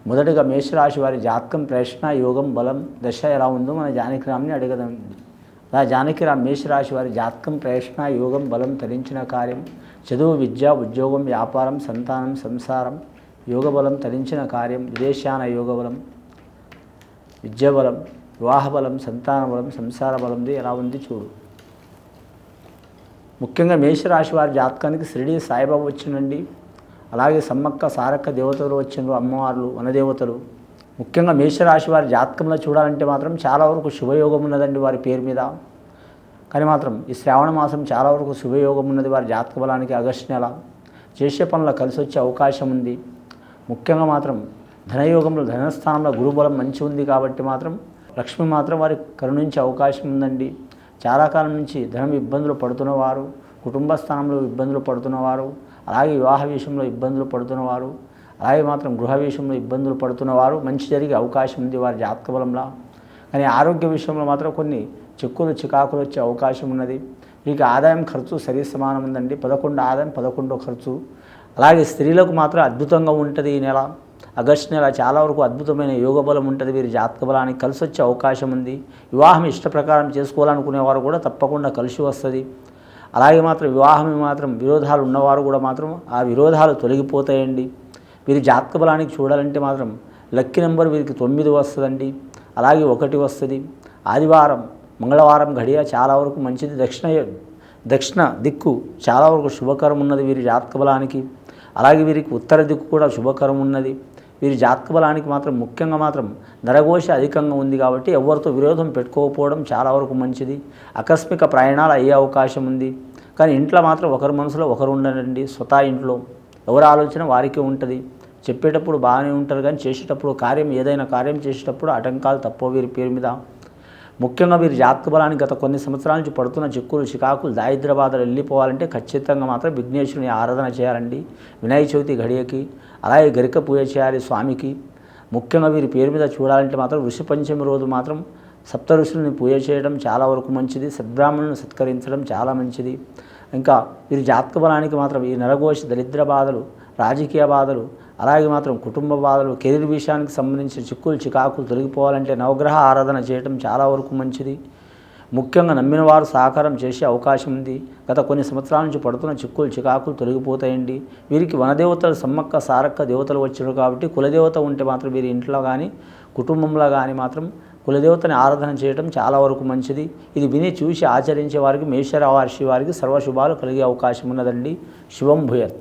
మొదటగా మేషరాశి వారి జాతకం ప్రశ్న యోగం బలం దశ ఎలా ఉందో మన జానకిరామ్ని అడగదాం. అలా జానకిరామ్ మేషరాశి వారి జాతకం ప్రశ్న యోగం బలం తరించిన కార్యం చదువు విద్య ఉద్యోగం వ్యాపారం సంతానం సంసారం యోగ బలం తరించిన కార్యం విదేశాన యోగ బలం విద్య బలం వివాహ బలం సంతాన బలం సంసార బలంది ఎలా ఉంది చూడు. ముఖ్యంగా మేషరాశి వారి జాతకానికి షిరిడి సాయిబాబా వచ్చిందండి. అలాగే సమ్మక్క సారక్క దేవతలు వచ్చిండ్రు, అమ్మవార్లు వనదేవతలు. ముఖ్యంగా మేషరాశి వారి జాతకంలో చూడాలంటే మాత్రం చాలా వరకు శుభయోగం ఉన్నదండి వారి పేరు మీద. కానీ మాత్రం ఈ శ్రావణ మాసం చాలా వరకు శుభయోగం ఉన్నది వారి జాతక బలానికి. ఆగస్టు నెల చేసే పనులు కలిసి వచ్చే అవకాశం ఉంది. ముఖ్యంగా మాత్రం ధనయోగంలో ధనస్థానంలో గురుబలం మంచి ఉంది కాబట్టి మాత్రం లక్ష్మి మాత్రం వారి కరుణించే అవకాశం ఉందండి. చాలా కాలం నుంచి ధనం ఇబ్బందులు పడుతున్నవారు, కుటుంబ స్థానంలో ఇబ్బందులు పడుతున్నవారు, అలాగే వివాహ విషయంలో ఇబ్బందులు పడుతున్నవారు, అలాగే మాత్రం గృహ విషయంలో ఇబ్బందులు పడుతున్నవారు మంచి జరిగే అవకాశం ఉంది వారి జాతక బలంలో. కానీ ఆరోగ్య విషయంలో మాత్రం కొన్ని చిక్కులు చికాకులు వచ్చే అవకాశం ఉన్నది. వీరికి ఆదాయం ఖర్చు సరి సమానం ఉందండి. 11 ఆదాయం 11 ఖర్చు. అలాగే స్త్రీలకు మాత్రం అద్భుతంగా ఉంటుంది ఈ నెల. ఆగస్టు నెల చాలా వరకు అద్భుతమైన యోగ బలం ఉంటుంది వీరి జాతక బలానికి. కలిసి వచ్చే అవకాశం ఉంది. వివాహం ఇష్ట ప్రకారం చేసుకోవాలనుకునేవారు కూడా తప్పకుండా కలిసి వస్తుంది. అలాగే మాత్రం వివాహం మాత్రం విరోధాలు ఉన్నవారు కూడా మాత్రం ఆ విరోధాలు తొలగిపోతాయండి. వీరి జాతక బలానికి చూడాలంటే మాత్రం లక్కీ నెంబర్ వీరికి 9 వస్తుందండి. అలాగే 1 వస్తుంది. ఆదివారం మంగళవారం గడియ చాలా వరకు మంచిది. దక్షిణ దిక్కు చాలా వరకు శుభకరం ఉన్నది వీరి జాతక బలానికి. అలాగే వీరికి ఉత్తర దిక్కు కూడా శుభకరం ఉన్నది. వీరి జాతక బలానికి మాత్రం ముఖ్యంగా మాత్రం నరఘోష అధికంగా ఉంది కాబట్టి ఎవరితో విరోధం పెట్టుకోకపోవడం చాలా వరకు మంచిది. ఆకస్మిక ప్రయాణాలు అయ్యే అవకాశం ఉంది. కానీ ఇంట్లో మాత్రం ఒకరి మనసులో ఒకరు ఉండరండి. స్వతహా ఇంట్లో ఎవరి ఆలోచన వారికి ఉంటుంది. చెప్పేటప్పుడు బాగానే ఉంటారు కానీ చేసేటప్పుడు ఏదైనా కార్యం చేసేటప్పుడు ఆటంకాలు తప్పవు వీరి పేరు మీద. ముఖ్యంగా వీరి జాతక బలానికి గత కొన్ని సంవత్సరాల నుంచి పడుతున్న చిక్కులు చికాకులు దారిద్ర్య బాధలు వెళ్ళిపోవాలంటే ఖచ్చితంగా మాత్రం విఘ్నేశ్వరుని ఆరాధన చేయాలండి వినాయక చవితి గడియకి. అలాగే గరిక పూజ చేయాలి స్వామికి. ముఖ్యంగా వీరి పేరు మీద చూడాలంటే మాత్రం ఋషి పంచమి రోజు మాత్రం సప్త ఋషులని పూజ చేయడం చాలా వరకు మంచిది. సద్బ్రాహ్మణులను సత్కరించడం చాలా మంచిది. ఇంకా వీరి జాతక బలానికి మాత్రం ఈ నరఘోష దరిద్ర బాధలు, రాజకీయ బాధలు, అలాగే మాత్రం కుటుంబ బాధలు, కెరీర్ విషయానికి సంబంధించిన చిక్కులు చికాకులు తొలగిపోవాలంటే నవగ్రహ ఆరాధన చేయడం చాలా వరకు మంచిది. ముఖ్యంగా నమ్మిన వారు సహకారం చేసే అవకాశం ఉంది. గత కొన్ని సంవత్సరాల నుంచి పడుతున్న చిక్కులు చికాకులు తొలగిపోతాయండి. వీరికి వనదేవతలు సమ్మక్క సారక్క దేవతలు వచ్చారు కాబట్టి కులదేవత ఉంటే మాత్రం వీరి ఇంట్లో కానీ కుటుంబంలో కానీ మాత్రం కులదేవతని ఆరాధన చేయడం చాలా వరకు మంచిది. ఇది విని చూసి ఆచరించే వారికి మేషరాశి వారికి సర్వశుభాలు కలిగే అవకాశం ఉన్నదండి. శుభం భూయత్.